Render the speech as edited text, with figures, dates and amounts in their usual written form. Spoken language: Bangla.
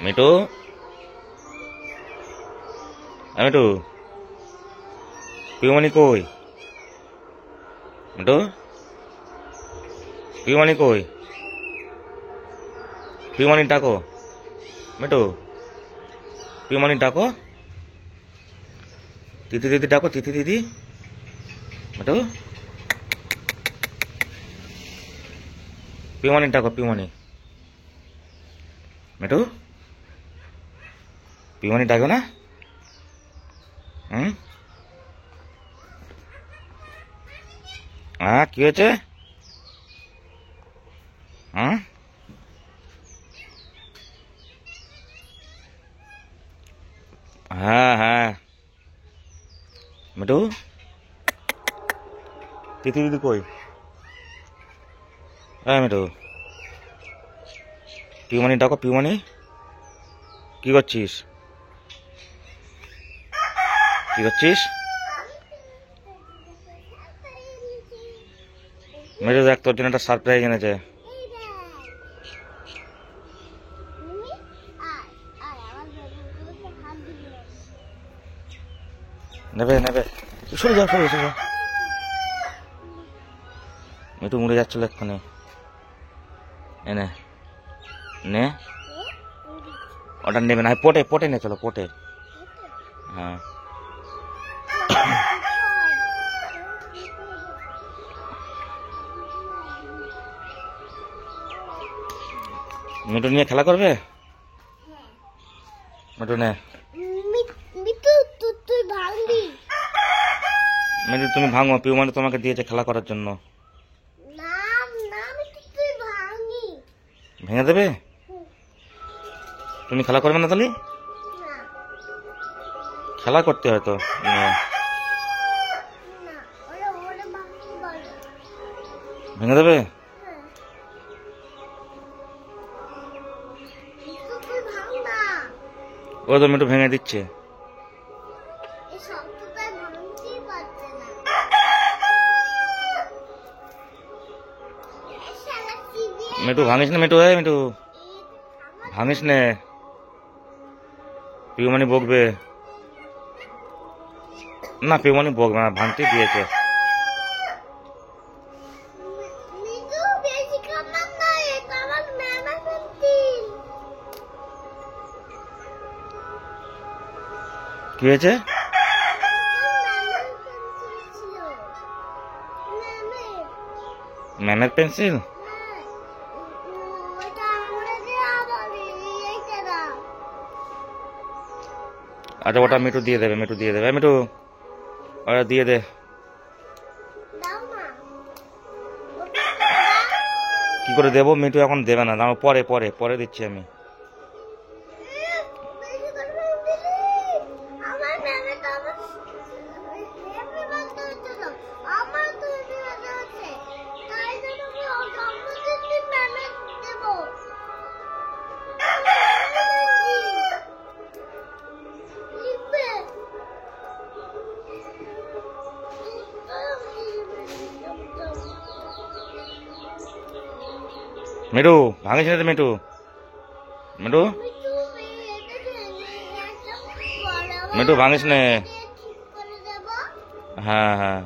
মিটু, মিটু, পিউমনি কই? মিটু, পিউমনি কই? পিউমনি ডাকো। মিটু, পিউমনি ডাকো। তিথি দিদি ডাকো, তিথি দিদি। মিটু, পিউমনি ডাকো, পিউমনি। মিটু, পিউমনি ডাকো না? হ্যাঁ, কি হয়েছে? হ্যাঁ হ্যাঁ, মিটু, তিথি দিদি কই? হ্যাঁ মিটু, পিউমনি ডাকো, পিউমনি। কি করছিস? কি করছিস? মিটু দেখ, তোর জন্য একটা সারপ্রাইজ এনেছে। নেবে নেবে, সরে যাও, সরে যাও। মিটু মরে যাচ্ছিল এক্ষুনি। এনে নে, ওটা নেবে না, পটে পটে নে, চলো পটে। হ্যাঁ, মিটু নিয়ে খেলা করবে? মিটু নে। মিটু তুমি ভাঙো, পিউমানি তোমাকে দিয়েছে খেলা করার জন্য। ভেঙে দেবে? তুমি খেলা করবে না তাহলে? খেলা করতে হয়তো। ভেঙে দেবে? ও তো মিটু ভেঙে দিচ্ছে। মিটু ভাঙিস না, মিটু, হ্যাঁ মিটু ভাঙিস নে, পিউমানি বকবে না। পিউমানি বকবে না, ভাঙতে দিয়েছে। কি হয়েছে? ম্যামের পেন্সিল? আচ্ছা, ওটা মিটু দিয়ে দেবে, মিটু দিয়ে দেবে। মিটু, ওটা দিয়ে দে। কি করে দেবো? মিটু এখন দেবে না, দাঁড়াও, পরে পরে পরে দিচ্ছি আমি। মিটু ভাঙিস না, মিটু, মিটু, মিটু ভাঙিস নে। হ্যাঁ হ্যাঁ।